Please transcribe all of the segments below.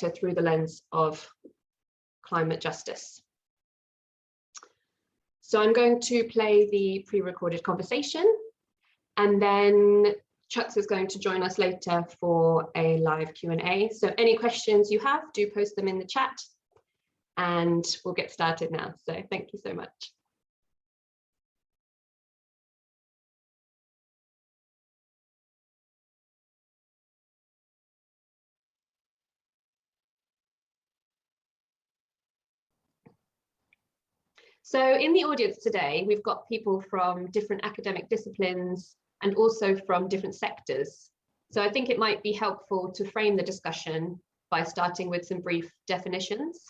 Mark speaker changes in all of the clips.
Speaker 1: sector through the lens of climate justice. So I'm going to play the pre-recorded conversation, and then Chucks is going to join us later for a live Q&A. So any questions you have, do post them in the chat, and we'll get started now. So thank you so much. So in the audience today, we've got people from different academic disciplines and also from different sectors. So I think it might be helpful to frame the discussion by starting with some brief definitions.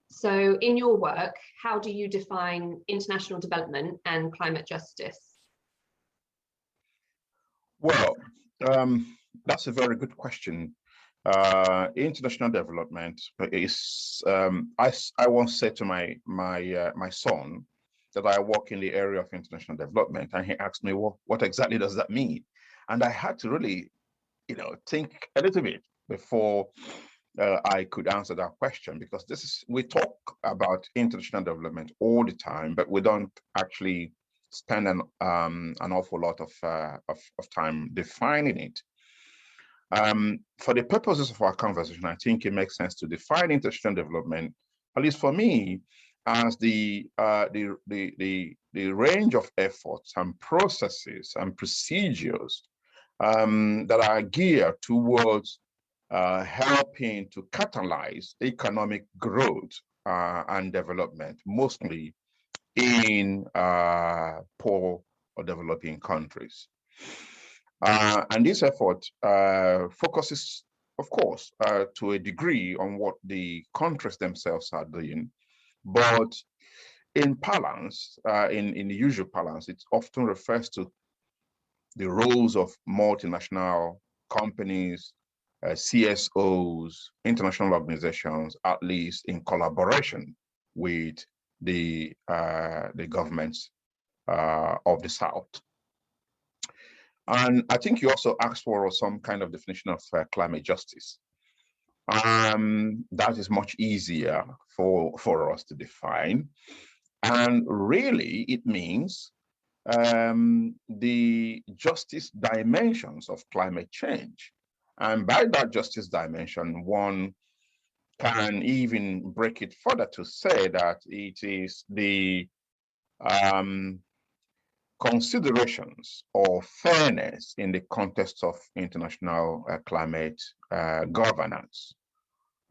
Speaker 1: So in your work, how do you define international development and climate justice?
Speaker 2: Well, that's a very good question. International development is, I once said to my son that I work in the area of international development, and he asked me, well, what exactly does that mean? And I had to really, think a little bit before I could answer that question, because we talk about international development all the time, but we don't actually spend an awful lot of time defining it. For the purposes of our conversation, I think it makes sense to define international development, at least for me, as the range of efforts and processes and procedures that are geared towards helping to catalyze economic growth and development, mostly in poor or developing countries. And this effort focuses, of course, to a degree on what the countries themselves are doing, but in balance, in the usual balance, it often refers to the roles of multinational companies, CSOs, international organizations, at least in collaboration with the governments of the South. And I think you also asked for some kind of definition of climate justice. That is much easier for us to define. And really, it means the justice dimensions of climate change. And by that justice dimension, one can even break it further to say that it is the considerations of fairness in the context of international climate governance.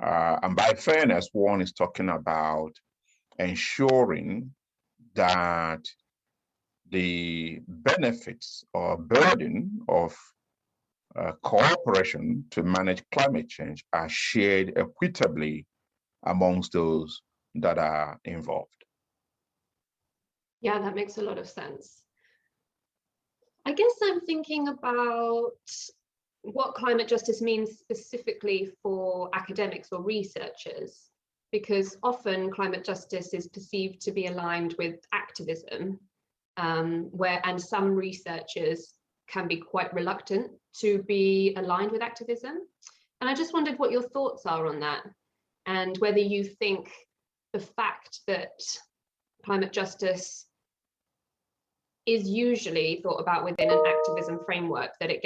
Speaker 2: And by fairness, one is talking about ensuring that the benefits or burden of cooperation to manage climate change are shared equitably amongst those that are involved.
Speaker 1: Yeah, that makes a lot of sense. I guess I'm thinking about what climate justice means specifically for academics or researchers, because often climate justice is perceived to be aligned with activism, and some researchers can be quite reluctant to be aligned with activism. And I just wondered what your thoughts are on that, and whether you think the fact that climate justice is usually thought about within an activism framework, that it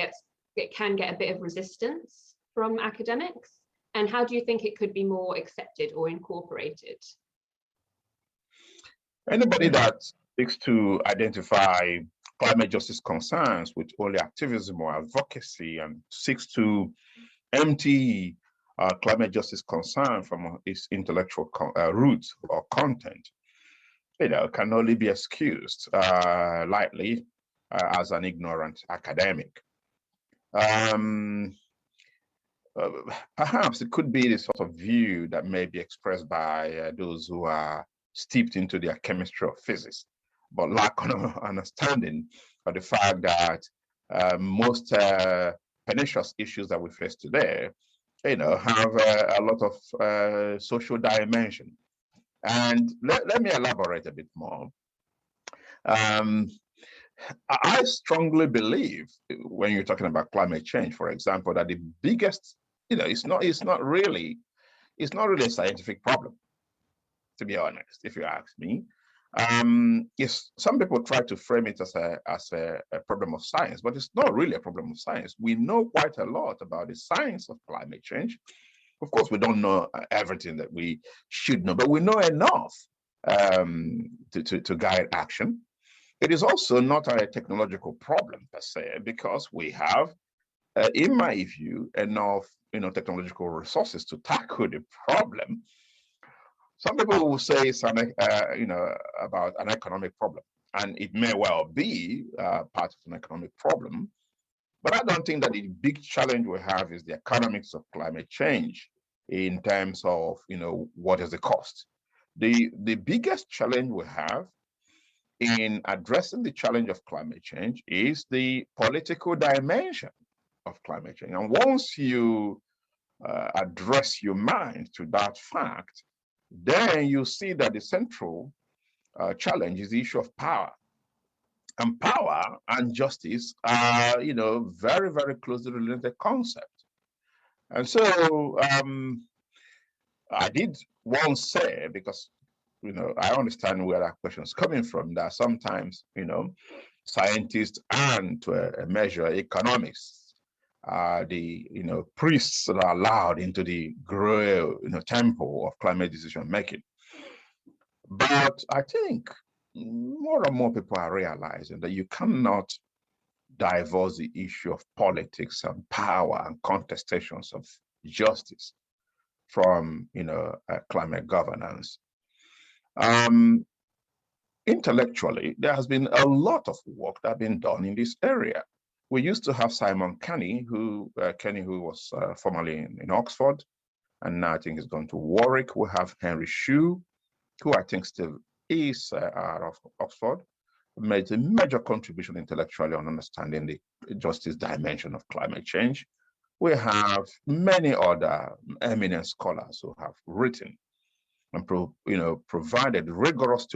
Speaker 1: can get a bit of resistance from academics, and how do you think it could be more accepted or incorporated?
Speaker 2: Anybody that seeks to identify climate justice concerns with only activism or advocacy and seeks to empty climate justice concern from its intellectual roots or content, can only be excused lightly as an ignorant academic. Perhaps it could be the sort of view that may be expressed by those who are steeped into their chemistry or physics, but lack understanding of the fact that most pernicious issues that we face today, have a lot of social dimension. And let me elaborate a bit more. I strongly believe, when you're talking about climate change, for example, that the biggest, it's not really it's not really a scientific problem, to be honest, if you ask me. Yes, some people try to frame it as a problem of science, but it's not really a problem of science. We know quite a lot about the science of climate change. Of course, we don't know everything that we should know, but we know enough to guide action. It is also not a technological problem per se, because we have, in my view, enough technological resources to tackle the problem. Some people will say it's about an economic problem, and it may well be part of an economic problem. But I don't think that the big challenge we have is the economics of climate change in terms of what is the cost. The biggest challenge we have in addressing the challenge of climate change is the political dimension of climate change. And once you address your mind to that fact, then you see that the central challenge is the issue of power. And power and justice are, very, very closely related concepts. And so I did once say, because, I understand where that question is coming from, that sometimes, scientists and to a measure economists are the, priests that are allowed into the Grail, temple of climate decision making. But I think more and more people are realizing that you cannot divorce the issue of politics and power and contestations of justice from, climate governance. Intellectually, there has been a lot of work that has been done in this area. We used to have Simon Kenny, who was formerly in Oxford, and now I think he's gone to Warwick. We have Henry Shue, who I think still is out of Oxford, made a major contribution intellectually on understanding the justice dimension of climate change. We have many other eminent scholars who have written and provided rigorous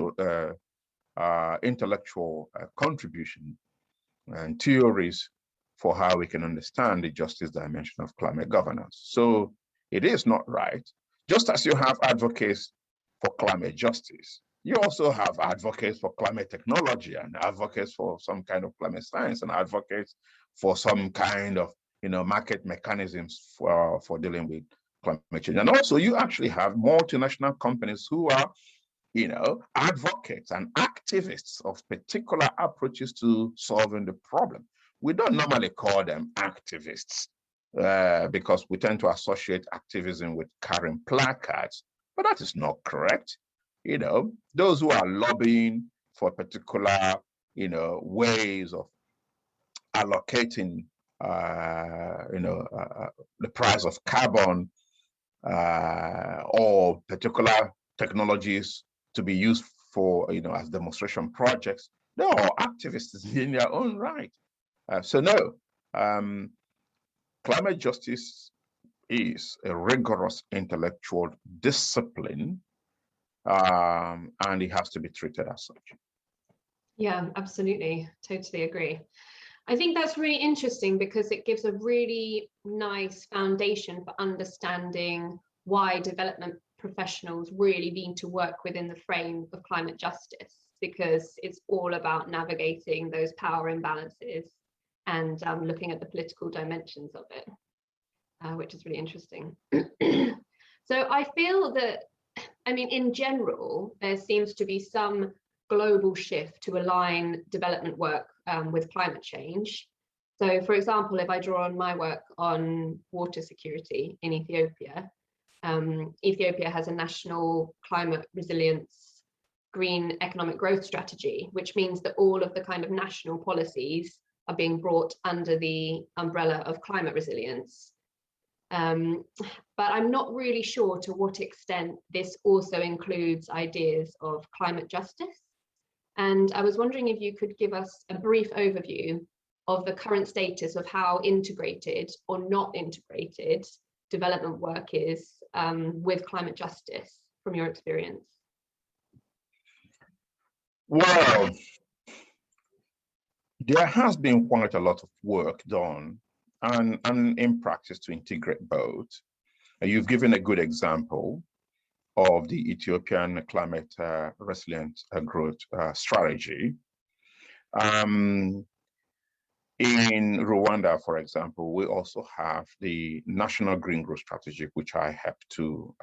Speaker 2: intellectual contribution and theories for how we can understand the justice dimension of climate governance. So it is not right. Just as you have advocates for climate justice, you also have advocates for climate technology and advocates for some kind of climate science and advocates for some kind of market mechanisms for dealing with climate change. And also you actually have multinational companies who are advocates and activists of particular approaches to solving the problem. We don't normally call them activists because we tend to associate activism with carrying placards, but that is not correct. Those who are lobbying for particular, ways of allocating, the price of carbon or particular technologies to be used for, as demonstration projects, they are activists in their own right. So no, climate justice is a rigorous intellectual discipline, and it has to be treated as such.
Speaker 1: Yeah, absolutely. Totally agree. I think that's really interesting because it gives a really nice foundation for understanding why development professionals really need to work within the frame of climate justice, because it's all about navigating those power imbalances and looking at the political dimensions of it, which is really interesting. So I feel that, in general, there seems to be some global shift to align development work with climate change. So, for example, if I draw on my work on water security in Ethiopia, Ethiopia has a national climate resilience green economic growth strategy, which means that all of the kind of national policies are being brought under the umbrella of climate resilience. But I'm not really sure to what extent this also includes ideas of climate justice. And I was wondering if you could give us a brief overview of the current status of how integrated or not integrated development work is with climate justice from your experience.
Speaker 2: Well, there has been quite a lot of work done and in practice to integrate both. You've given a good example of the Ethiopian climate resilient growth strategy. In Rwanda, for example, we also have the National Green Growth Strategy, which I helped to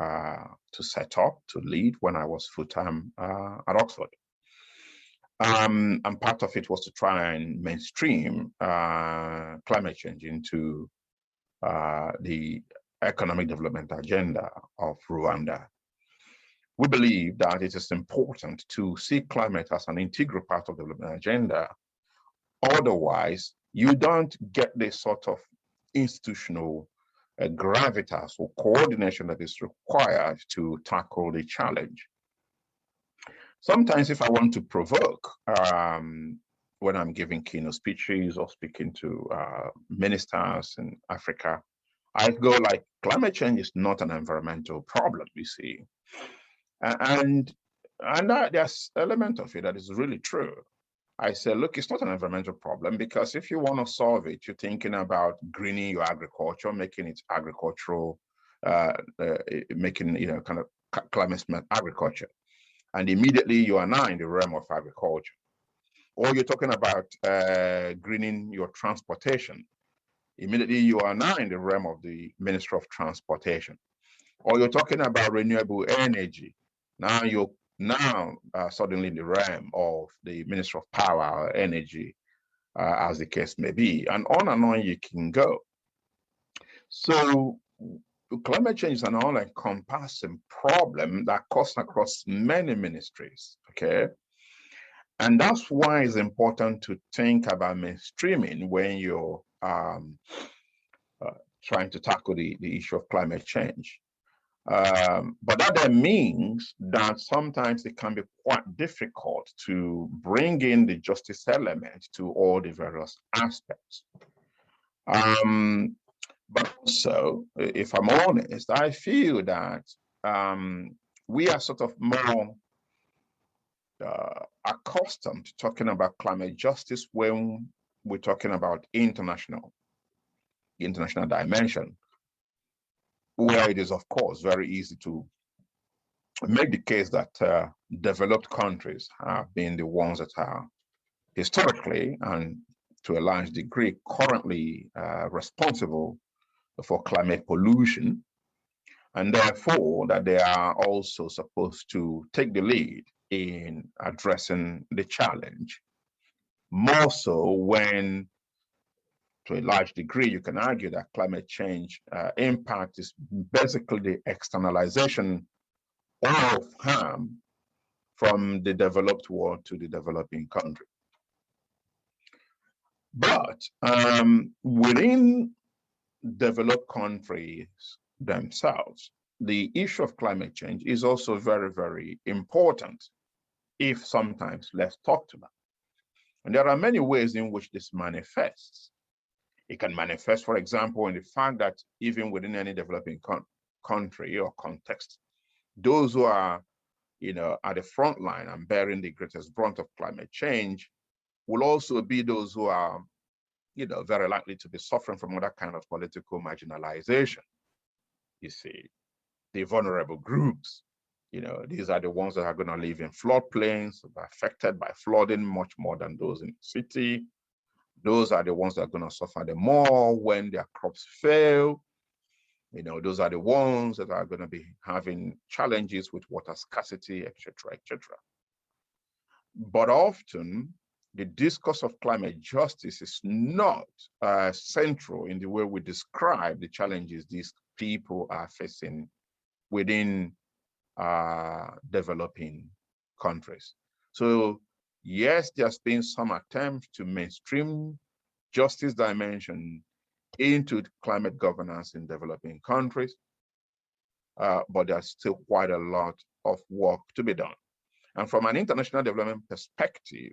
Speaker 2: set up, to lead when I was full-time at Oxford. And part of it was to try and mainstream climate change into the economic development agenda of Rwanda. We believe that it is important to see climate as an integral part of the development agenda. Otherwise, you don't get the sort of institutional gravitas or coordination that is required to tackle the challenge. Sometimes if I want to provoke, when I'm giving keynote speeches or speaking to ministers in Africa, I go like, climate change is not an environmental problem, you see. And there's an element of it that is really true. I say, look, it's not an environmental problem, because if you want to solve it, you're thinking about greening your agriculture, making it agricultural, making, kind of climate smart agriculture. And immediately you are now in the realm of agriculture. Or you're talking about greening your transportation. Immediately you are now in the realm of the Ministry of Transportation. Or you're talking about renewable energy. Now you're suddenly in the realm of the Ministry of Power or Energy, as the case may be, and on you can go. So climate change is an all-encompassing problem that cuts across many ministries, okay? And that's why it's important to think about mainstreaming when you're trying to tackle the issue of climate change. But that then means that sometimes it can be quite difficult to bring in the justice element to all the various aspects. But also, if I'm honest, I feel that we are sort of more accustomed to talking about climate justice when we're talking about international dimension, where it is, of course, very easy to make the case that developed countries have been the ones that are historically and to a large degree currently responsible for climate pollution, and therefore that they are also supposed to take the lead in addressing the challenge. More so when, to a large degree, you can argue that climate change impact is basically the externalization of harm from the developed world to the developing country. But within developed countries themselves, the issue of climate change is also very, very important, if sometimes less talked about. And there are many ways in which this manifests. It can manifest, for example, in the fact that even within any developing country or context, those who are, at the front line and bearing the greatest brunt of climate change will also be those who are, very likely to be suffering from other kind of political marginalization. You see, the vulnerable groups, these are the ones that are going to live in floodplains, affected by flooding much more than those in the city. Those are the ones that are going to suffer the more when their crops fail. Those are the ones that are going to be having challenges with water scarcity, etc., etc. But often, the discourse of climate justice is not central in the way we describe the challenges these people are facing within developing countries. So yes, there's been some attempts to mainstream justice dimension into climate governance in developing countries, but there's still quite a lot of work to be done. And from an international development perspective,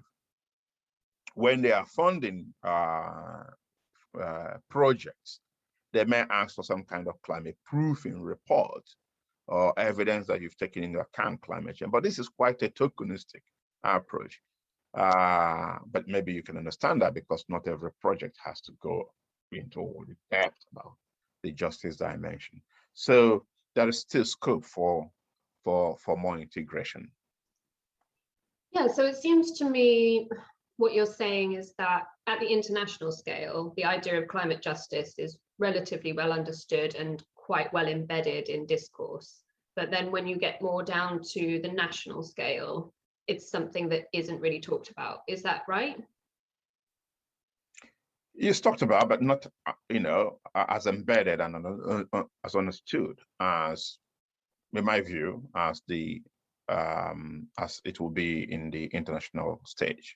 Speaker 2: when they are funding projects, they may ask for some kind of climate proofing report or evidence that you've taken into account climate change. But this is quite a tokenistic approach. But maybe you can understand that because not every project has to go into all the depth about the justice dimension. So there is still scope for more integration.
Speaker 1: Yeah, so it seems to me what you're saying is that at the international scale, the idea of climate justice is relatively well understood and quite well embedded in discourse. But then when you get more down to the national scale, it's something that isn't really talked about. Is that right?
Speaker 2: It's talked about, but not, as embedded and as understood as, in my view, as it will be in the international stage.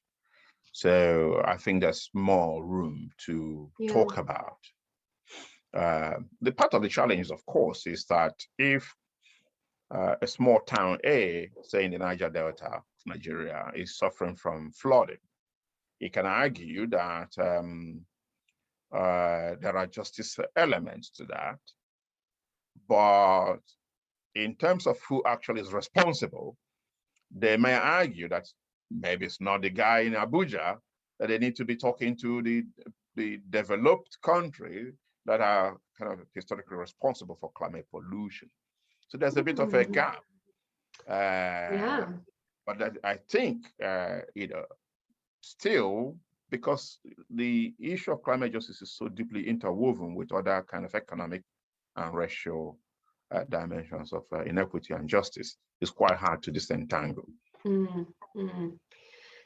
Speaker 2: So I think there's more room to talk about. The part of the challenge, of course, is that if a small town A, say in the Niger Delta of Nigeria, is suffering from flooding, you can argue that there are justice elements to that. But in terms of who actually is responsible, they may argue that maybe it's not the guy in Abuja, that they need to be talking to the developed countries that are kind of historically responsible for climate pollution. So there's a bit of a gap. But that, I think, still, because the issue of climate justice is so deeply interwoven with other kind of economic and racial dimensions of inequity and justice, it's quite hard to disentangle.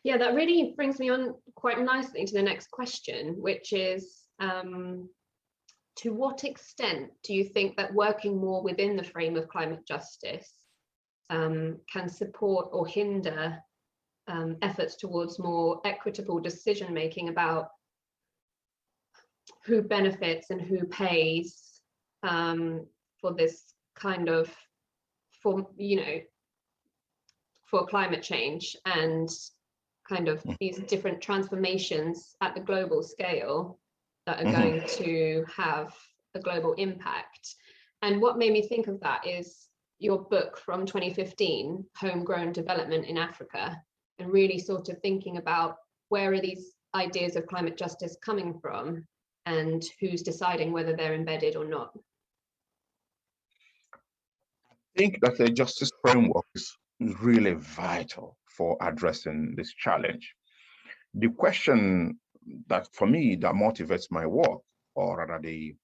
Speaker 1: Yeah, that really brings me on quite nicely to the next question, which is, to what extent do you think that working more within the frame of climate justice can support or hinder efforts towards more equitable decision making about who benefits and who pays for this kind of, for climate change and kind of these different transformations at the global scale that are going to have a global impact? And what made me think of that is your book from 2015, Homegrown Development in Africa, and really sort of thinking about where are these ideas of climate justice coming from and who's deciding whether they're embedded or not.
Speaker 2: I think that the justice framework is really vital for addressing this challenge. The question that, for me, that motivates my work, or rather the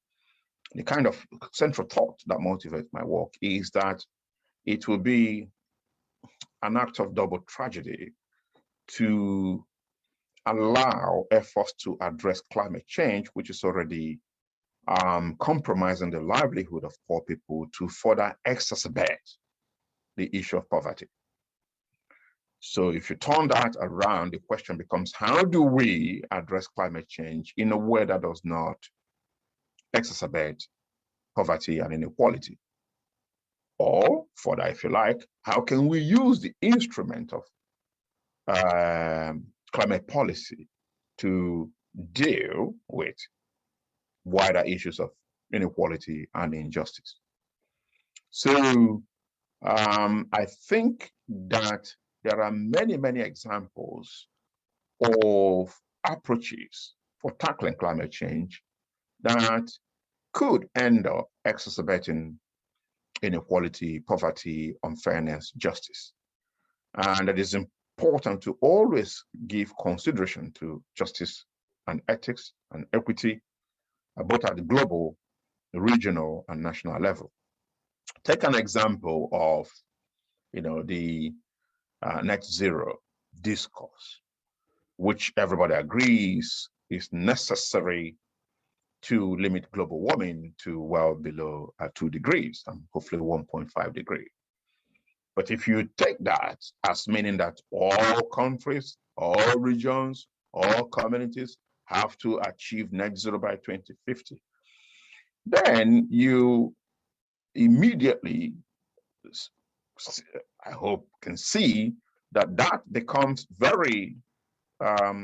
Speaker 2: kind of central thought that motivates my work, is that it will be an act of double tragedy to allow efforts to address climate change, which is already compromising the livelihood of poor people, to further exacerbate the issue of poverty. So if you turn that around, the question becomes, how do we address climate change in a way that does not exacerbate poverty and inequality? Or, further, if you like, how can we use the instrument of climate policy to deal with wider issues of inequality and injustice? So I think that there are many, many examples of approaches for tackling climate change that could end up exacerbating inequality, poverty, unfairness, justice. And it is important to always give consideration to justice and ethics and equity, both at the global, regional, and national level. Take an example of, the net zero discourse, which everybody agrees is necessary to limit global warming to well below 2 degrees and hopefully 1.5 degrees. But if you take that as meaning that all countries, all regions, all communities have to achieve net zero by 2050, then you immediately, I hope, can see that that becomes very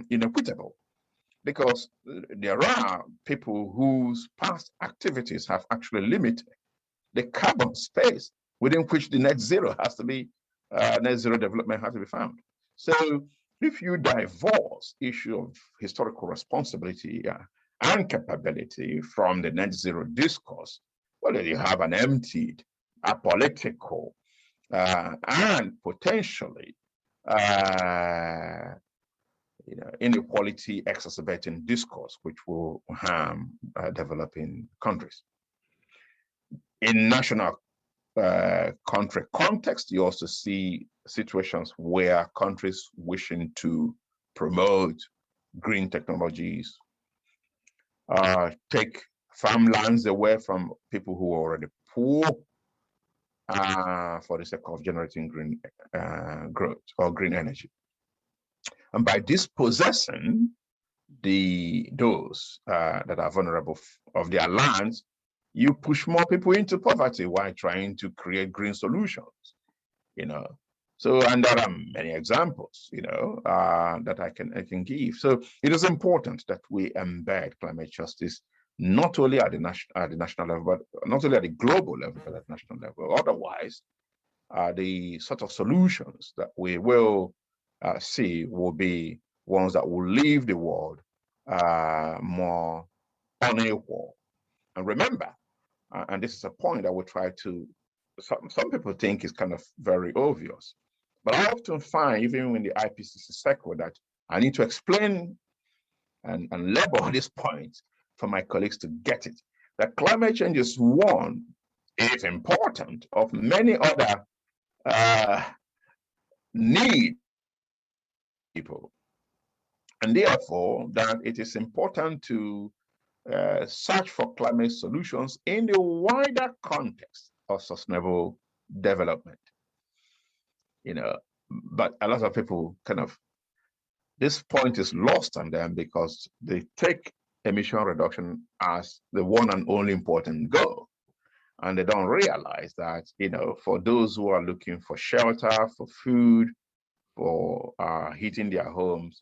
Speaker 2: inequitable, because there are people whose past activities have actually limited the carbon space within which the net zero has to be, net zero development has to be found. So if you divorce issue of historical responsibility and capability from the net zero discourse, well, then you have an emptied, apolitical, and potentially inequality exacerbating discourse, which will harm developing countries. In national country context, you also see situations where countries wishing to promote green technologies, take farmlands away from people who are already poor for the sake of generating green growth or green energy. And by dispossessing those that are vulnerable of their lands, you push more people into poverty while trying to create green solutions, So, and there are many examples, that I can give. So it is important that we embed climate justice not only at the national level, but not only at the global level, but at the national level. Otherwise, the sort of solutions that we will see will be ones that will leave the world more unequal. And remember, and this is a point I would try to, some people think is kind of very obvious, but I often find, even in the IPCC circle, that I need to explain and label this point for my colleagues to get it, that climate change is one, is important, of many other need people. And therefore, that it is important to search for climate solutions in the wider context of sustainable development. But a lot of people this point is lost on them because they take emission reduction as the one and only important goal. And they don't realize that, for those who are looking for shelter, for food, for heating their homes,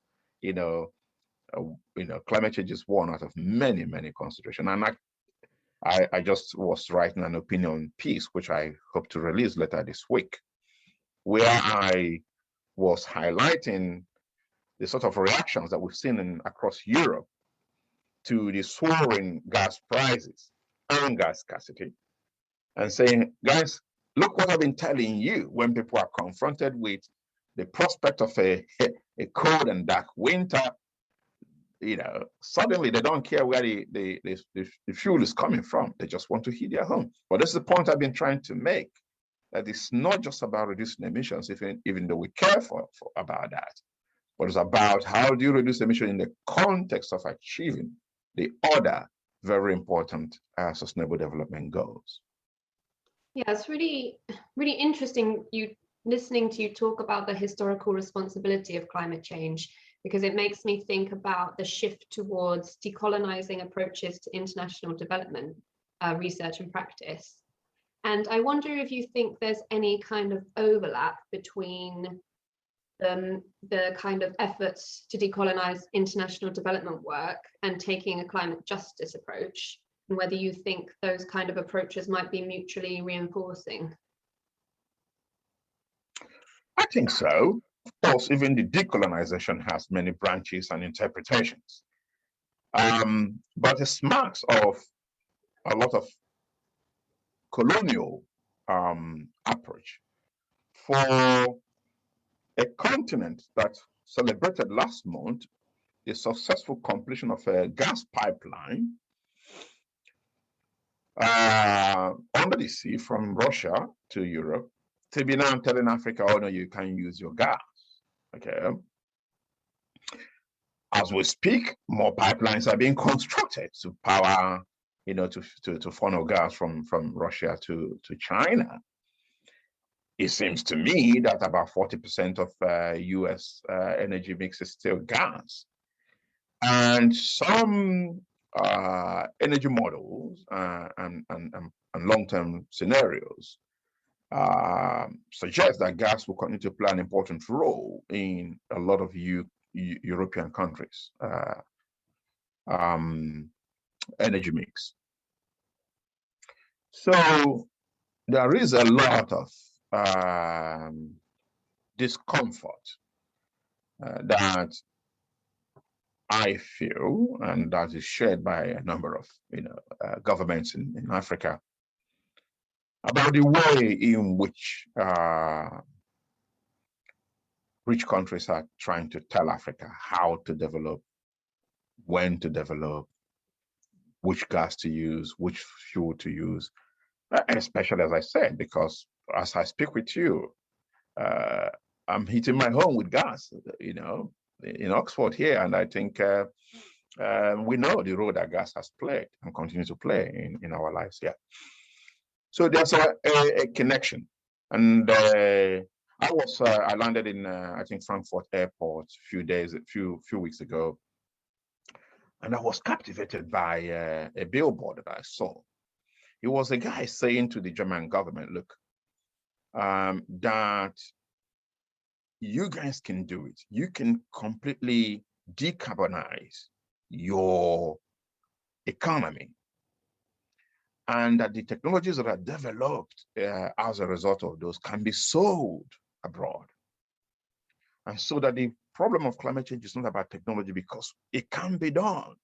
Speaker 2: climate change is one out of many, many considerations. And I just was writing an opinion piece, which I hope to release later this week, where I was highlighting the sort of reactions that we've seen across Europe to the soaring gas prices and gas scarcity, and saying, guys, look what I've been telling you. When people are confronted with the prospect of a cold and dark winter, suddenly they don't care where the fuel is coming from. They just want to heat their home. But this is the point I've been trying to make, that it's not just about reducing emissions, even though we care about that, but it's about how do you reduce emission in the context of achieving the other very important sustainable development goals.
Speaker 1: Yeah, it's really, really interesting listening to you talk about the historical responsibility of climate change, because it makes me think about the shift towards decolonizing approaches to international development, research and practice. And I wonder if you think there's any kind of overlap between the kind of efforts to decolonize international development work and taking a climate justice approach, and whether you think those kind of approaches might be mutually reinforcing.
Speaker 2: I think so. Of course, even the decolonization has many branches and interpretations. But it's marks of a lot of colonial approach. For a continent that celebrated last month the successful completion of a gas pipeline under the sea from Russia to Europe, to be now telling Africa, oh no, you can't use your gas. Okay. As we speak, more pipelines are being constructed to power, to funnel gas from Russia to China. It seems to me that about 40% of US energy mix is still gas. And some energy models and long-term scenarios suggest that gas will continue to play an important role in a lot of European countries' energy mix. So there is a lot of discomfort that I feel, and that is shared by a number of governments in Africa, about the way in which rich countries are trying to tell Africa how to develop, when to develop, which gas to use, which fuel to use, especially, as I said, because as I speak with you, I'm heating my home with gas, you know, in Oxford here. And I think we know the role that gas has played and continues to play in our lives. Yeah. So there's a connection. And I landed in, I think, Frankfurt Airport a few weeks ago. And I was captivated by a billboard that I saw. It was a guy saying to the German government, look, that you guys can do it. You can completely decarbonize your economy. And that the technologies that are developed as a result of those can be sold abroad. And so that the problem of climate change is not about technology, because it can be done.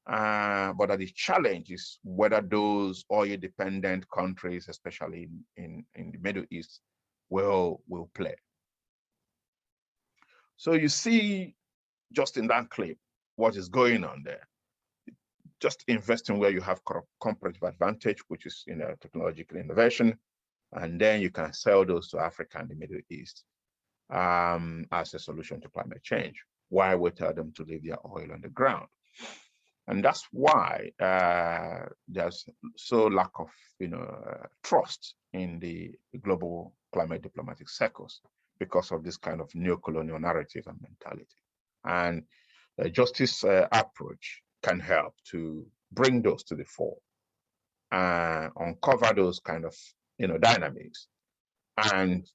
Speaker 2: But that the challenge is whether those oil-dependent countries, especially in the Middle East, will play. So you see, just in that clip, what is going on there. Just investing where you have comparative advantage, which is, you know, technological innovation, and then you can sell those to Africa and the Middle East as a solution to climate change. Why we tell them to leave their oil on the ground? And that's why there's so lack of, you know, trust in the global climate diplomatic circles, because of this kind of neo-colonial narrative and mentality. And the justice approach can help to bring those to the fore, uncover those kind of, you know, dynamics, and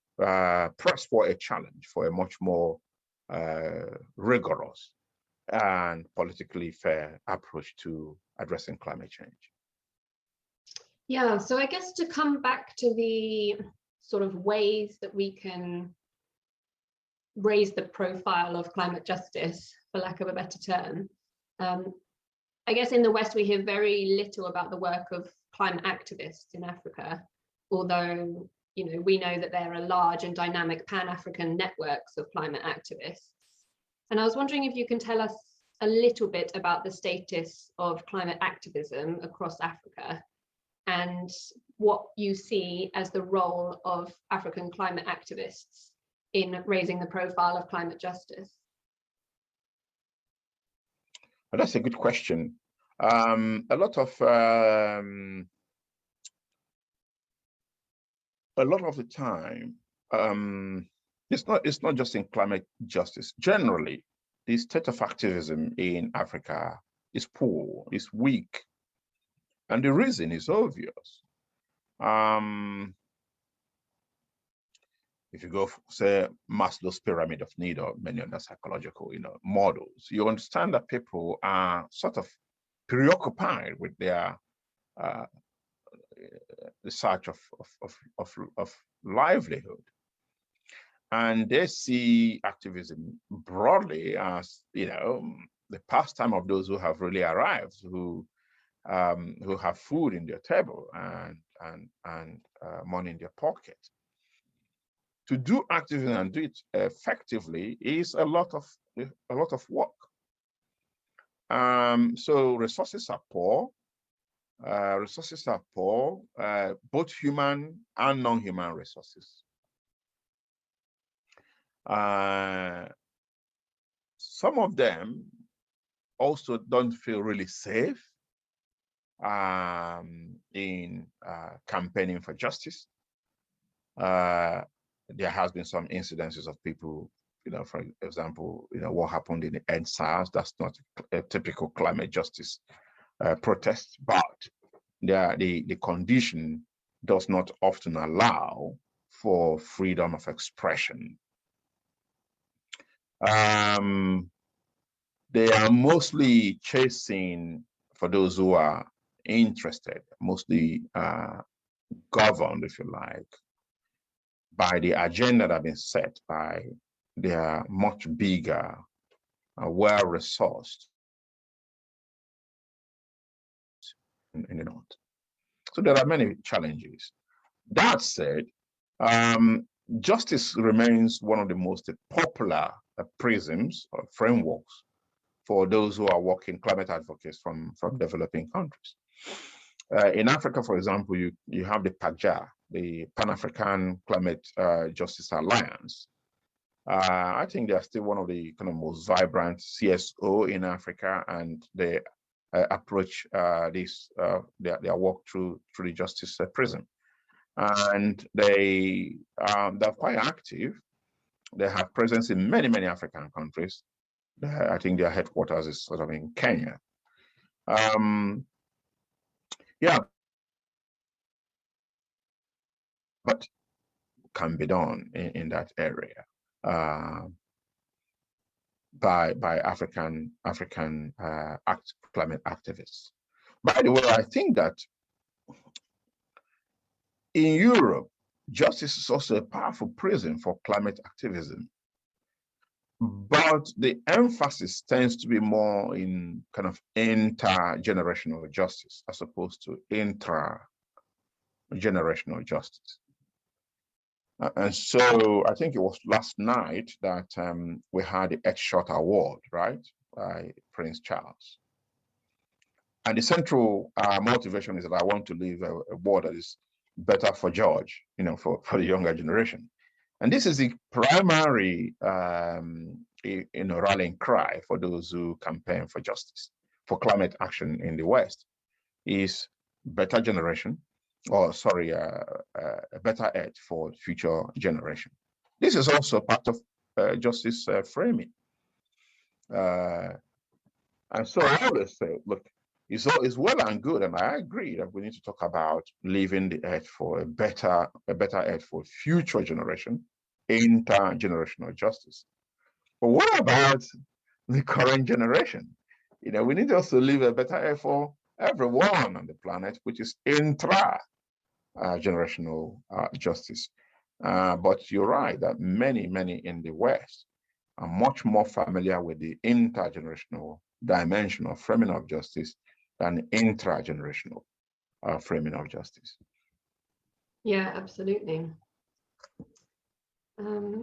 Speaker 2: press for a challenge for a much more rigorous and politically fair approach to addressing climate change.
Speaker 1: Yeah, so I guess to come back to the sort of ways that we can raise the profile of climate justice, for lack of a better term, I guess in the West we hear very little about the work of climate activists in Africa, although, you know, we know that there are large and dynamic Pan-African networks of climate activists. And I was wondering if you can tell us a little bit about the status of climate activism across Africa, and what you see as the role of African climate activists in raising the profile of climate justice.
Speaker 2: Well, that's a good question. A lot of the time, it's not just in climate justice. Generally, the state of activism in Africa is poor, is weak, and the reason is obvious. If you go, say, Maslow's pyramid of need, or many other psychological, you know, models, you understand that people are sort of preoccupied with their the search of livelihood, and they see activism broadly as, you know, the pastime of those who have really arrived, who have food in their table and money in their pocket. To do activism and do it effectively is a lot of work. So resources are poor. Both human and non-human resources. Some of them also don't feel really safe in campaigning for justice. There has been some incidences of people, you know, for example, you know, what happened in the EndSARS. That's not a typical climate justice protest, but the condition does not often allow for freedom of expression. They are mostly chasing, for those who are interested, mostly governed, if you like, by the agenda that have been set by their much bigger, well-resourced in the North. So there are many challenges. That said, justice remains one of the most popular prisms or frameworks for those who are working climate advocates from developing countries. In Africa, for example, you have the PACJA, the Pan-African Climate Justice Alliance. I think they are still one of the kind of most vibrant CSO in Africa, and they approach their work through the justice prism. And they're quite active. They have presence in many, many African countries. I think their headquarters is sort of in Kenya. Yeah, but can be done in that area by African climate activists. By the way, I think that in Europe, justice is also a powerful prism for climate activism. But the emphasis tends to be more in kind of intergenerational justice as opposed to intra-generational justice. And so I think it was last night that we had the Earthshot Award, right, by Prince Charles. And the central motivation is that I want to leave a world that is better for George, for the younger generation. And this is the primary rallying cry for those who campaign for justice, for climate action in the West, is better generation, or sorry, a better earth for future generation. This is also part of justice framing. And so I always say, look, it's well and good, and I agree that we need to talk about leaving the earth for a better earth for future generation, intergenerational justice. But what about the current generation? We need to also leave a better earth for everyone on the planet, which is intra-generational justice. But you're right that many in the West are much more familiar with the intergenerational dimension of framing of justice than intra-generational framing of justice.
Speaker 1: Yeah, absolutely.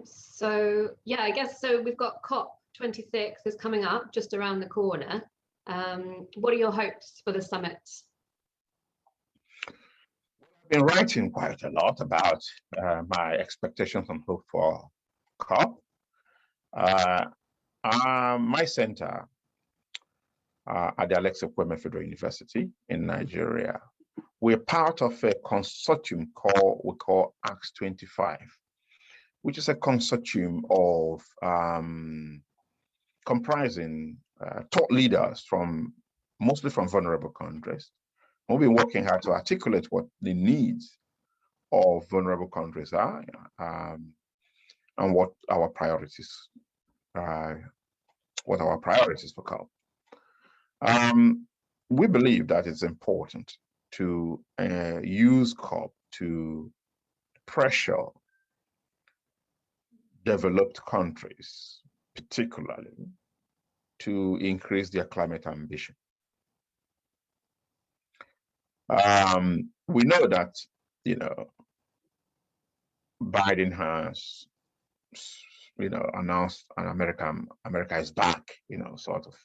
Speaker 1: So yeah, I guess so. We've got COP26 is coming up just around the corner. What are your hopes for the summit?
Speaker 2: I've been writing quite a lot about my expectations and hope for COP. My center at the Alex Ekwueme Federal University in Nigeria, we're part of a consortium we call Acts 25, which is a consortium of comprising thought leaders mostly from vulnerable countries. We've been working hard to articulate what the needs of vulnerable countries are and what our priorities for COP. We believe that it's important to use COP to pressure developed countries, particularly, to increase their climate ambition. We know that, Biden has, announced an America is back, sort of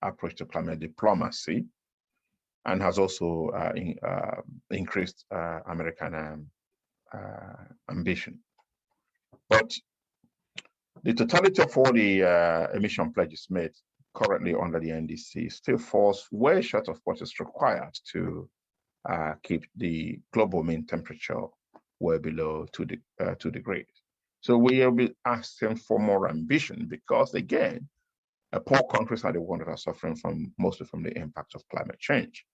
Speaker 2: approach to climate diplomacy, and has also increased American ambition. But the totality of all the emission pledges made currently under the NDC still falls way short of what is required to keep the global mean temperature well below 2 degrees. So we will be asking for more ambition because, again, poor countries are the ones that are suffering mostly from the impact of climate change.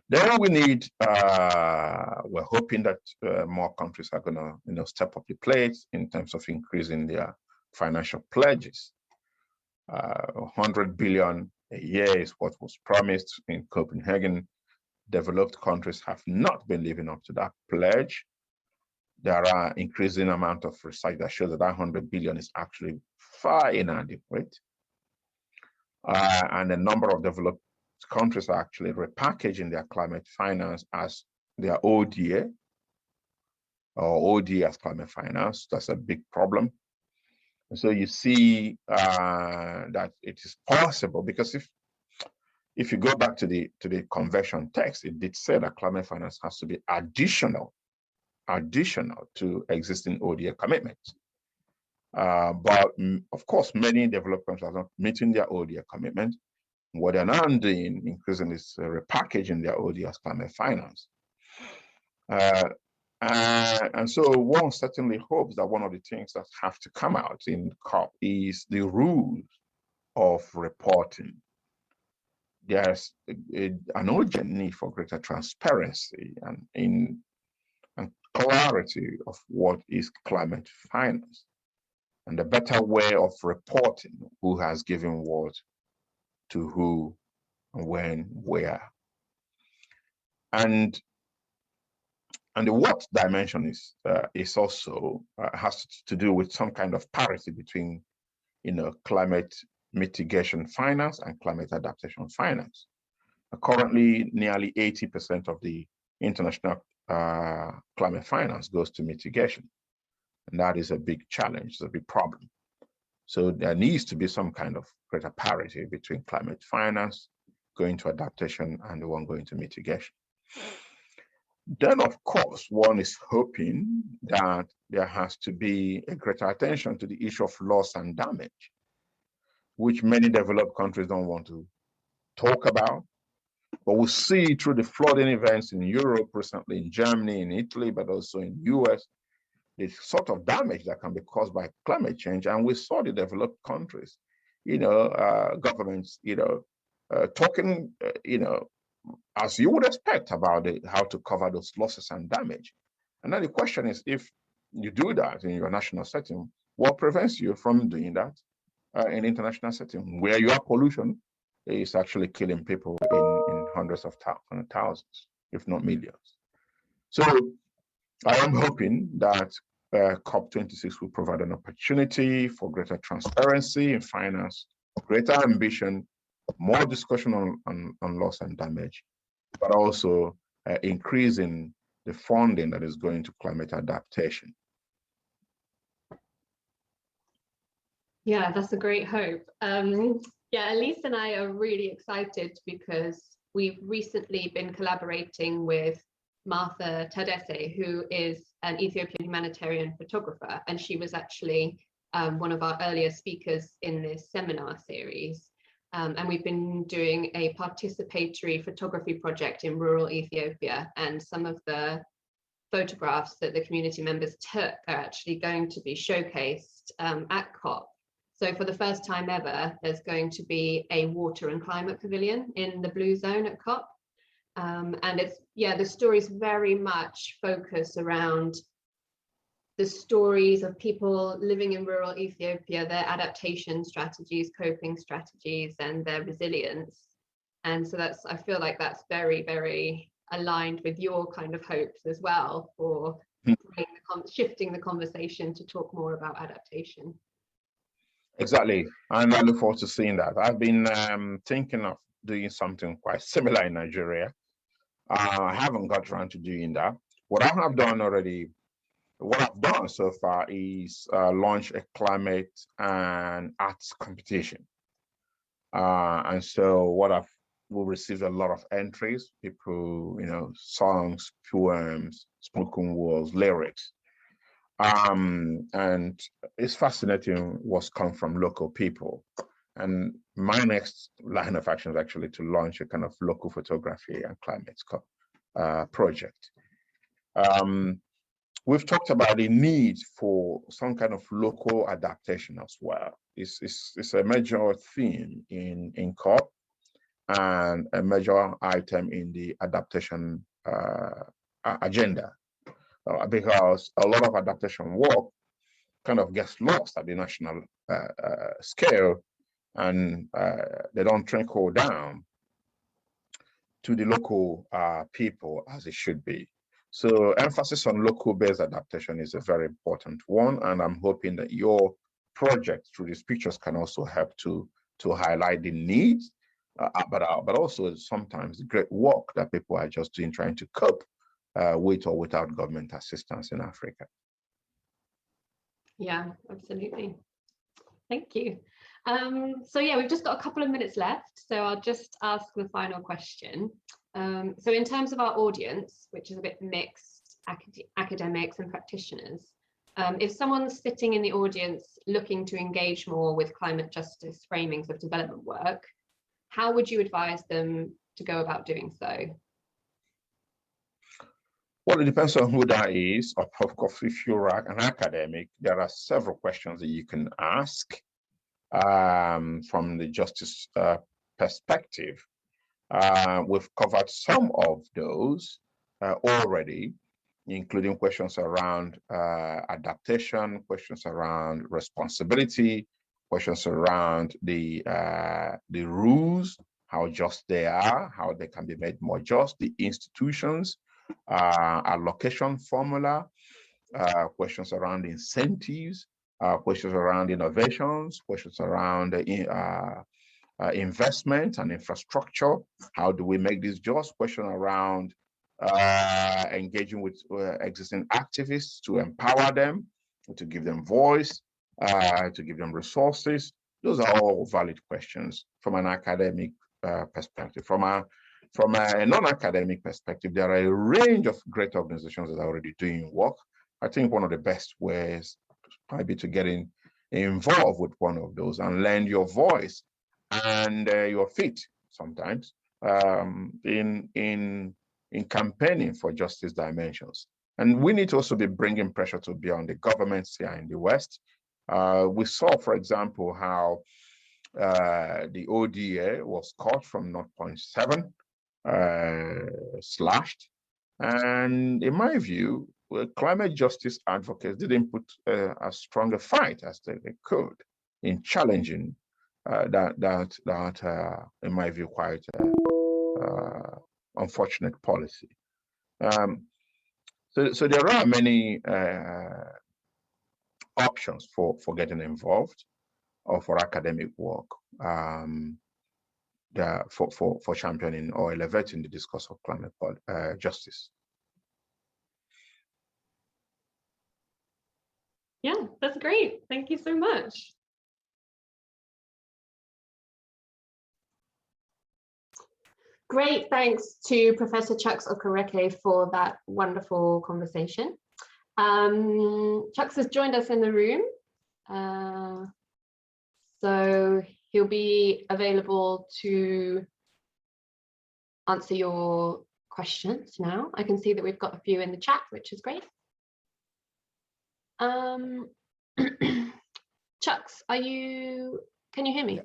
Speaker 2: Then we need, we're hoping that more countries are going to, step up the plate in terms of increasing their financial pledges. 100 billion a year is what was promised in Copenhagen. Developed countries have not been living up to that pledge. There are increasing amount of research that shows that 100 billion is actually far inadequate. And a number of developed countries are actually repackaging their climate finance as their ODA or ODA as climate finance. That's a big problem. And so you see that it is possible, because if you go back to the convention text, it did say that climate finance has to be additional to existing ODA commitments. But of course, many developed countries are not meeting their ODA commitment. What they're now doing, increasingly, is repackaging their ODA as climate finance. And so one certainly hopes that one of the things that have to come out in COP is the rules of reporting. There's an urgent need for greater transparency and clarity of what is climate finance, and a better way of reporting who has given what to who, and when, where. And the what dimension is also has to do with some kind of parity between, climate mitigation finance and climate adaptation finance. Currently, nearly 80% of the international climate finance goes to mitigation, and that is a big challenge, it's a big problem. So there needs to be some kind of greater parity between climate finance going to adaptation and the one going to mitigation. Then, of course, one is hoping that there has to be a greater attention to the issue of loss and damage, which many developed countries don't want to talk about. But we see through the flooding events in Europe recently, in Germany, in Italy, but also in the US, the sort of damage that can be caused by climate change. And we saw the developed countries, governments, talking, as you would expect about how to cover those losses and damage. And then the question is, if you do that in your national setting, what prevents you from doing that in international setting, where your pollution is actually killing people in hundreds of thousands, if not millions? So I am hoping that COP26 will provide an opportunity for greater transparency in finance, greater ambition, more discussion on loss and damage, but also increasing the funding that is going to climate adaptation.
Speaker 1: Yeah, that's a great hope. Yeah, Elise and I are really excited because we've recently been collaborating with Martha Tadesse, who is an Ethiopian humanitarian photographer, and she was actually one of our earlier speakers in this seminar series. And we've been doing a participatory photography project in rural Ethiopia, and some of the photographs that the community members took are actually going to be showcased at COP. So for the first time ever, there's going to be a water and climate pavilion in the Blue Zone at COP. And the stories very much focus around the stories of people living in rural Ethiopia, their adaptation strategies, coping strategies, and their resilience. And so I feel like that's very, very aligned with your kind of hopes as well for shifting the conversation to talk more about adaptation.
Speaker 2: Exactly, and I look forward to seeing that. I've been thinking of doing something quite similar in Nigeria. I haven't got around to doing that. What I've done so far is launch a climate and arts competition. And so we received a lot of entries, people, songs, poems, spoken words, lyrics. And it's fascinating what's come from local people. And my next line of action is actually to launch a kind of local photography and climate project. We've talked about the need for some kind of local adaptation as well. It's a major theme in COP and a major item in the adaptation agenda. Because a lot of adaptation work kind of gets lost at the national scale, and they don't trickle down to the local people as it should be. So emphasis on local-based adaptation is a very important one, and I'm hoping that your project through these pictures can also help to highlight the needs but also sometimes the great work that people are just doing, trying to cope with or without government assistance in Africa.
Speaker 1: Yeah, absolutely. Thank you. So yeah, we've just got a couple of minutes left, so I'll just ask the final question. So in terms of our audience, which is a bit mixed, academics and practitioners, if someone's sitting in the audience looking to engage more with climate justice framings of development work, how would you advise them to go about doing so?
Speaker 2: Well, it depends on who that is. Of course, if you're an academic, there are several questions that you can ask from the justice perspective. We've covered some of those already, including questions around adaptation, questions around responsibility, questions around the rules, how just they are, how they can be made more just, the institutions, allocation formula, questions around incentives, questions around innovations, questions around investment and infrastructure. How do we make this just? Question around engaging with existing activists to empower them, to give them voice, to give them resources. Those are all valid questions from an academic perspective. From a non-academic perspective, there are a range of great organizations that are already doing work. I think one of the best ways might be to get involved with one of those and lend your voice and your feet sometimes in campaigning for justice dimensions. And we need to also be bringing pressure to bear on the governments here in the West. We saw, for example, how the ODA was cut from 0.7, slashed. And in my view, climate justice advocates didn't put as strong a fight as they could in challenging that in my view, quite unfortunate policy. So there are many options for getting involved or for academic work, for championing or elevating the discourse of climate justice.
Speaker 1: Yeah, that's great. Thank you so much. Great, thanks to Professor Chuks Okereke for that wonderful conversation. Chuks has joined us in the room, so he'll be available to answer your questions now. I can see that we've got a few in the chat, which is great. Chuks, can you hear me?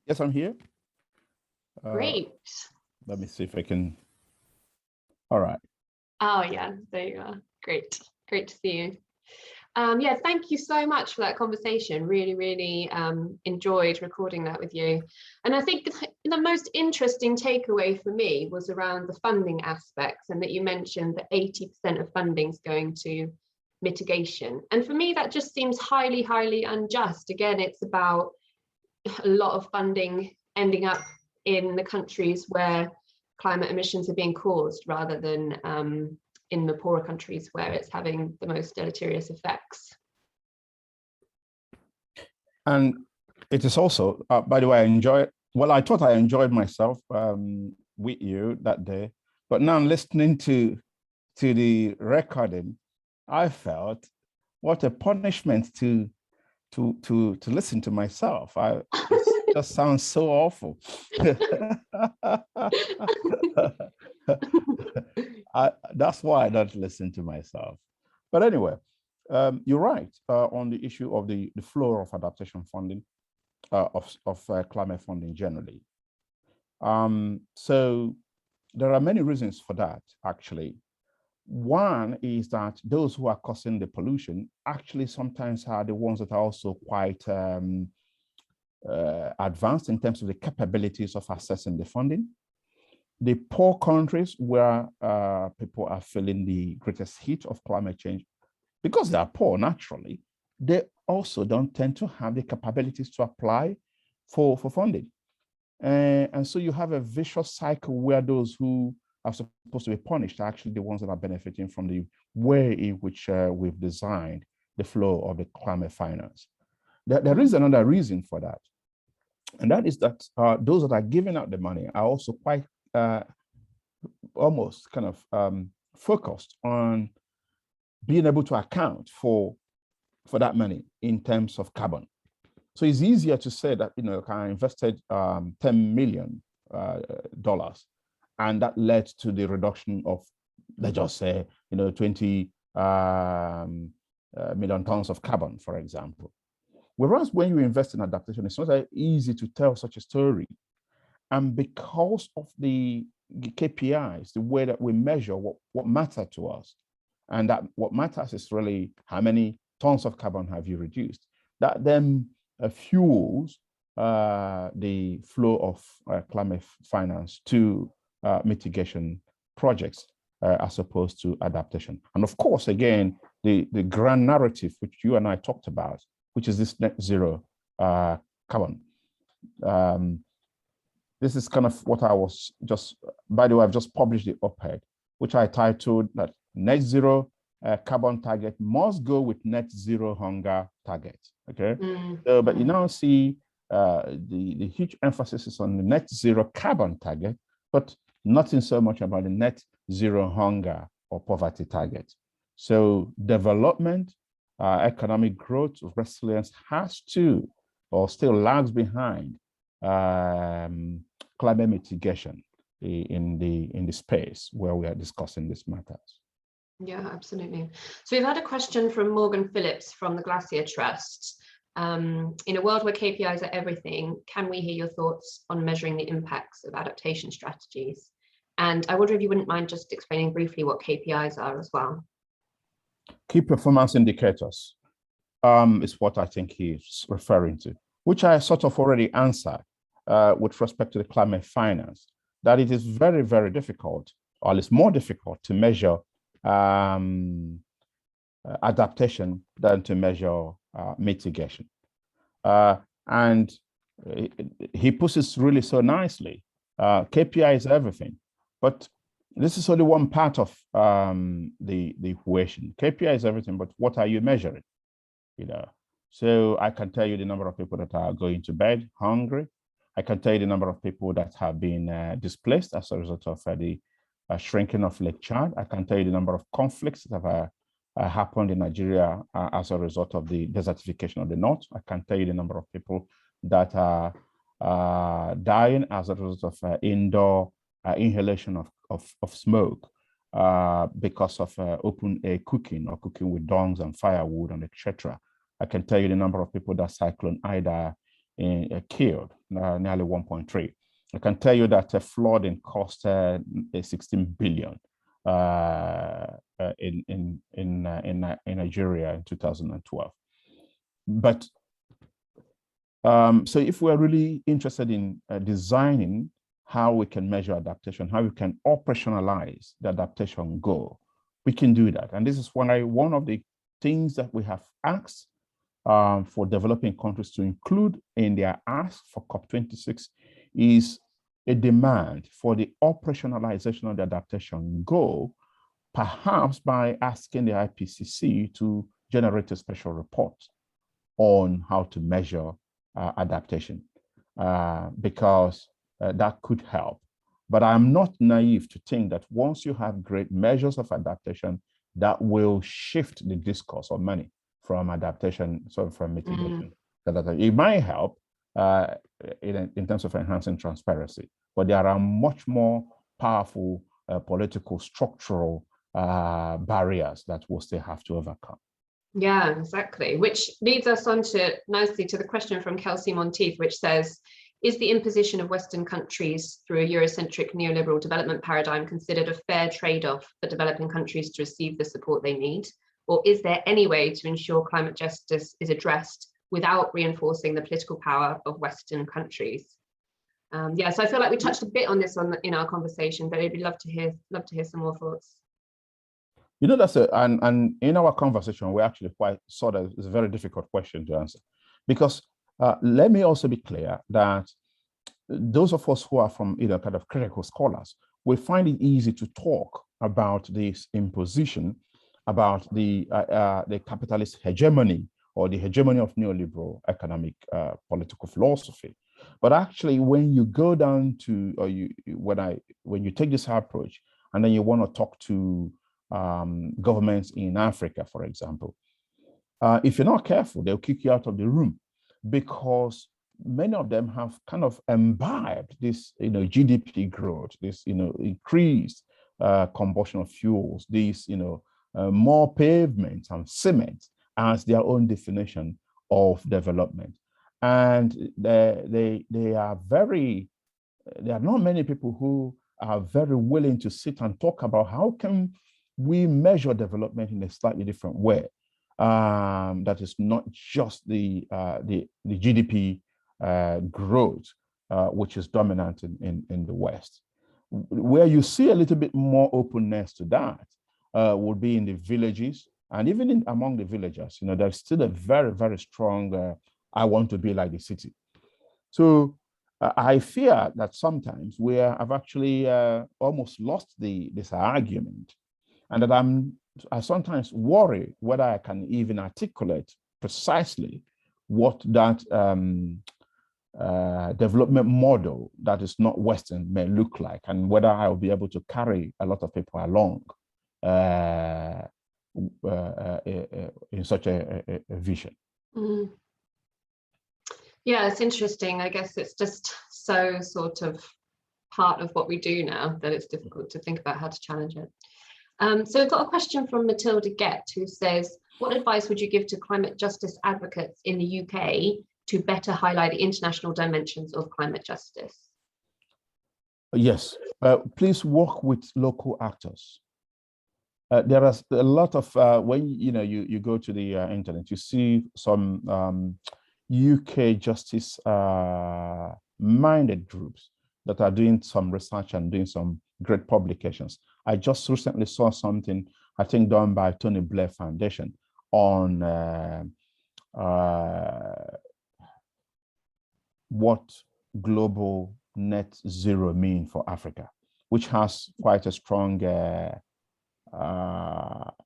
Speaker 3: Yes, I'm here.
Speaker 1: Great.
Speaker 3: Let me see if I can. All right.
Speaker 1: Oh yeah, there you are. Great to see you. Yeah, thank you so much for that conversation. Really enjoyed recording that with you. And I think the most interesting takeaway for me was around the funding aspects, and that you mentioned that 80% of funding is going to mitigation. And for me, that just seems highly unjust. Again, it's about a lot of funding ending up in the countries where climate emissions are being caused, rather than in the poorer countries where it's having the most deleterious effects.
Speaker 3: And it is also, by the way, I thought I enjoyed myself with you that day, but now listening to the recording, I felt what a punishment to listen to myself. It just sounds so awful. That's why I don't listen to myself. But anyway, you're right on the issue of the flow of adaptation funding, of climate funding generally. So there are many reasons for that, actually. One is that those who are causing the pollution actually sometimes are the ones that are also quite advanced in terms of the capabilities of accessing the funding. The poor countries where people are feeling the greatest heat of climate change, because they are poor naturally, they also don't tend to have the capabilities to apply for funding. And so you have a vicious cycle where those who are supposed to be punished are actually the ones that are benefiting from the way in which we've designed the flow of the climate finance. There is another reason for that. And that is that those that are giving out the money are also quite almost kind of focused on being able to account for that money in terms of carbon. So it's easier to say that, I invested $10 million and that led to the reduction of, let's just say, 20 million tons of carbon, for example. Whereas when you invest in adaptation, it's not that easy to tell such a story. And because of the KPIs, the way that we measure what matters to us, and that what matters is really how many tons of carbon have you reduced, that then fuels the flow of climate finance to mitigation projects as opposed to adaptation. And of course, again, the grand narrative, which you and I talked about, which is this net zero carbon. This is kind of what I was just, by the way, I've just published the op-ed, which I titled that net zero carbon target must go with net zero hunger target, okay? So, but you now see the huge emphasis is on the net zero carbon target, but nothing so much about the net zero hunger or poverty target. So development, economic growth, resilience has to, or still lags behind climate mitigation in the space where we are discussing these matters.
Speaker 1: Yeah, absolutely. So we've had a question from Morgan Phillips from the Glacier Trust. In a world where KPIs are everything, can we hear your thoughts on measuring the impacts of adaptation strategies? And I wonder if you wouldn't mind just explaining briefly what KPIs are as well.
Speaker 3: Key performance indicators is what I think he's referring to, which I sort of already answered with respect to the climate finance, that it is very, very difficult, or it's more difficult to measure adaptation than to measure mitigation. And he puts it really so nicely. KPI is everything, but this is only one part of the equation. KPI is everything, but what are you measuring? So I can tell you the number of people that are going to bed hungry. I can tell you the number of people that have been displaced as a result of the shrinking of Lake Chad. I can tell you the number of conflicts that have happened in Nigeria as a result of the desertification of the north. I can tell you the number of people that are dying as a result of indoor inhalation of smoke because of open air cooking or cooking with dongs and firewood and etc. I can tell you the number of people that Cyclone Ida killed, nearly 1.3. I can tell you that flooding cost 16 billion in Nigeria in 2012. But so if we're really interested in designing how we can measure adaptation, how we can operationalize the adaptation goal, we can do that. And this is why one of the things that we have asked for developing countries to include in their ask for COP26 is a demand for the operationalization of the adaptation goal, perhaps by asking the IPCC to generate a special report on how to measure adaptation, because that could help. But I'm not naive to think that once you have great measures of adaptation, that will shift the discourse of money from adaptation, from mitigation. It might help in terms of enhancing transparency, but there are much more powerful political structural barriers that we'll still have to overcome.
Speaker 1: Yeah, exactly. Which leads us on nicely to the question from Kelsey Monteith, which says, is the imposition of Western countries through a Eurocentric neoliberal development paradigm considered a fair trade-off for developing countries to receive the support they need? Or is there any way to ensure climate justice is addressed without reinforcing the political power of Western countries? Yeah, so I feel like we touched a bit on this in our conversation, but I'd love to hear some more thoughts.
Speaker 3: That's and in our conversation, we actually quite saw that it's a very difficult question to answer, because let me also be clear that those of us who are from, kind of critical scholars, we find it easy to talk about this imposition, about the capitalist hegemony or the hegemony of neoliberal economic political philosophy. But actually, when you go down to, or when you take this approach, and then you want to talk to governments in Africa, for example, if you're not careful, they'll kick you out of the room, because many of them have kind of imbibed this, GDP growth, this, increased combustion of fuels, these, more pavements and cement as their own definition of development. And there are not many people who are very willing to sit and talk about how can we measure development in a slightly different way. That is not just the GDP growth, which is dominant in the West. Where you see a little bit more openness to that would be in the villages, and even among the villagers. There's still a very, very strong I want to be like the city. So I fear that sometimes I've actually almost lost this argument, and that I sometimes worry whether I can even articulate precisely what that development model that is not Western may look like, and whether I'll be able to carry a lot of people along in such a vision.
Speaker 1: Mm. Yeah, it's interesting. I guess it's just so sort of part of what we do now that it's difficult to think about how to challenge it. So we've got a question from Matilda Gett, who says, what advice would you give to climate justice advocates in the UK to better highlight the international dimensions of climate justice?
Speaker 3: Yes, please work with local actors. There are a lot of, when you go to the internet, you see some UK justice minded groups that are doing some research and doing some great publications. I just recently saw something, I think, done by Tony Blair Foundation on what global net zero mean for Africa, which has quite a strong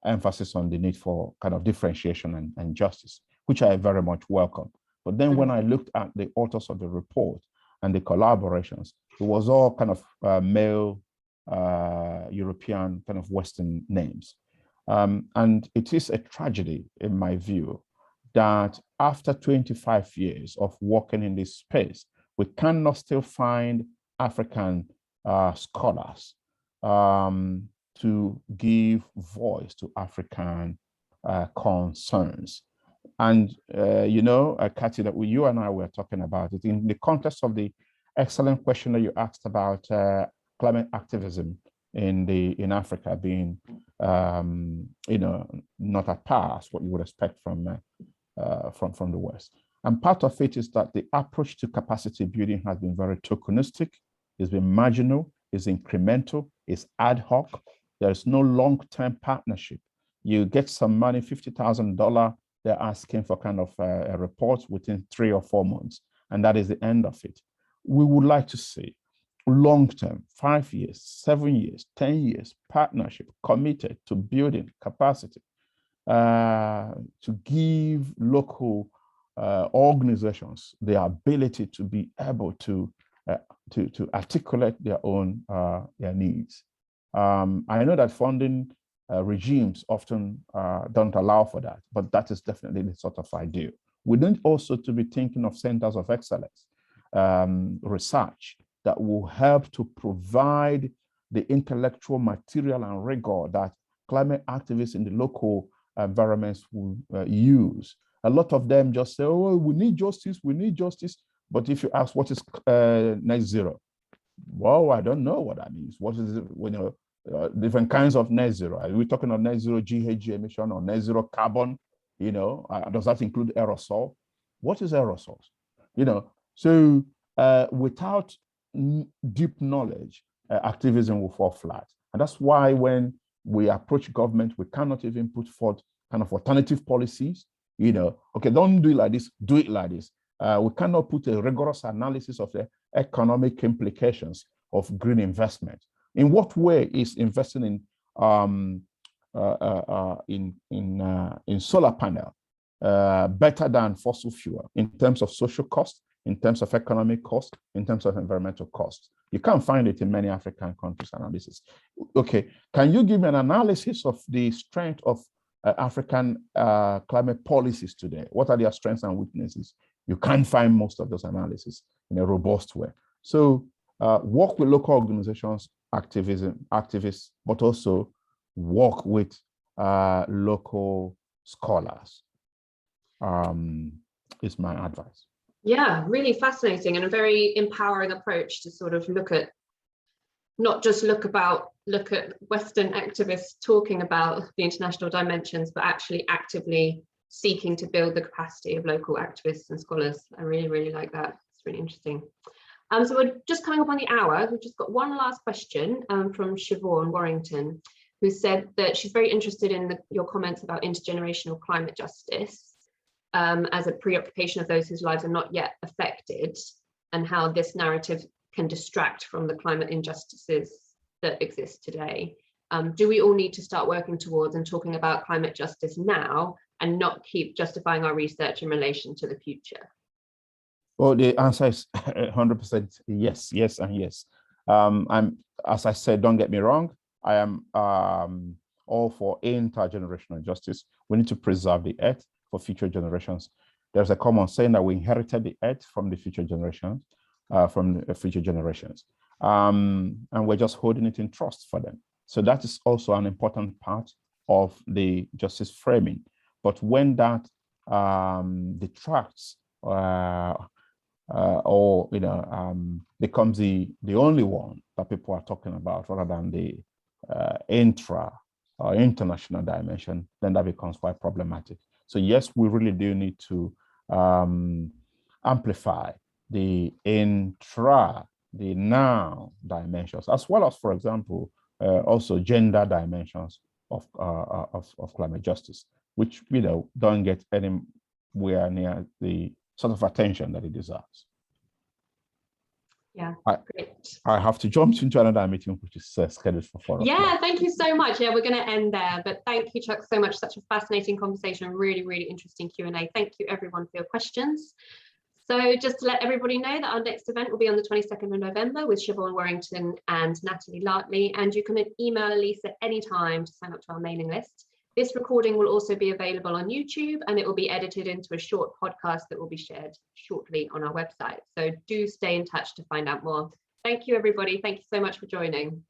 Speaker 3: emphasis on the need for kind of differentiation and justice, which I very much welcome. But then when I looked at the authors of the report and the collaborations, it was all kind of male European kind of Western names. And it is a tragedy, in my view, that after 25 years of working in this space, we cannot still find African scholars to give voice to African concerns. And, Kathy, that you and I were talking about it in the context of the excellent question that you asked about climate activism in Africa being, not at par as what you would expect from the West. And part of it is that the approach to capacity building has been very tokenistic, it's been marginal, it's incremental, it's ad hoc. There's no long-term partnership. You get some money, $50,000, they're asking for kind of a report within 3 or 4 months, and that is the end of it. We would like to see long-term, 5 years, 7 years, 10 years, partnership committed to building capacity, to give local organizations the ability to be able to articulate their own their needs. I know that funding regimes often don't allow for that, but that is definitely the sort of idea. We need also to be thinking of centers of excellence, research that will help to provide the intellectual material and rigor that climate activists in the local environments will use. A lot of them just say, oh, we need justice. But if you ask what is net zero, well, I don't know what that means. What is it? Different kinds of net zero. Are we talking of net zero GHG emission or net zero carbon? Does that include aerosol? What is aerosols? So without deep knowledge, activism will fall flat. And that's why when we approach government, we cannot even put forth kind of alternative policies. Okay, don't do it like this, do it like this. We cannot put a rigorous analysis of economic implications of green investment. In what way is investing in solar panel better than fossil fuel in terms of social cost, in terms of economic cost, in terms of environmental cost? You can't find it in many African countries' analysis. Okay, can you give me an analysis of the strength of African climate policies today? What are their strengths and weaknesses? You can't find most of those analyses in a robust way. So work with local organizations, activists, but also work with local scholars is my advice.
Speaker 1: Yeah, really fascinating and a very empowering approach to sort of look at, not just look at Western activists talking about the international dimensions, but actually actively seeking to build the capacity of local activists and scholars. I really, really like that. It's really interesting. So we're just coming up on the hour. We've just got one last question from Siobhan Warrington, who said that she's very interested in your comments about intergenerational climate justice as a preoccupation of those whose lives are not yet affected, and how this narrative can distract from the climate injustices that exist today. Do we all need to start working towards and talking about climate justice now and not keep justifying our research in relation to the future?
Speaker 3: Well, the answer is 100% yes, yes, and yes. As I said, don't get me wrong, I am all for intergenerational justice. We need to preserve the earth for future generations. There's a common saying that we inherited the earth from the future generations, and we're just holding it in trust for them. So that is also an important part of the justice framing. But when that detracts or becomes the only one that people are talking about, rather than the intra or international dimension, then that becomes quite problematic. So yes, we really do need to amplify the the now dimensions, as well as, for example, also gender dimensions of climate justice, which don't get anywhere near the sort of attention that it deserves.
Speaker 1: Yeah, great.
Speaker 3: I have to jump into another meeting, which is scheduled for 4 o'clock.
Speaker 1: Yeah, thank you so much. Yeah, we're going to end there, but thank you, Chuck, so much. Such a fascinating conversation, really, really interesting Q&A. Thank you, everyone, for your questions. So just to let everybody know that our next event will be on the 22nd of November with Siobhan Warrington and Natalie Lartley, and you can email Elise at any time to sign up to our mailing list. This recording will also be available on YouTube, and it will be edited into a short podcast that will be shared shortly on our website. So do stay in touch to find out more. Thank you, everybody. Thank you so much for joining.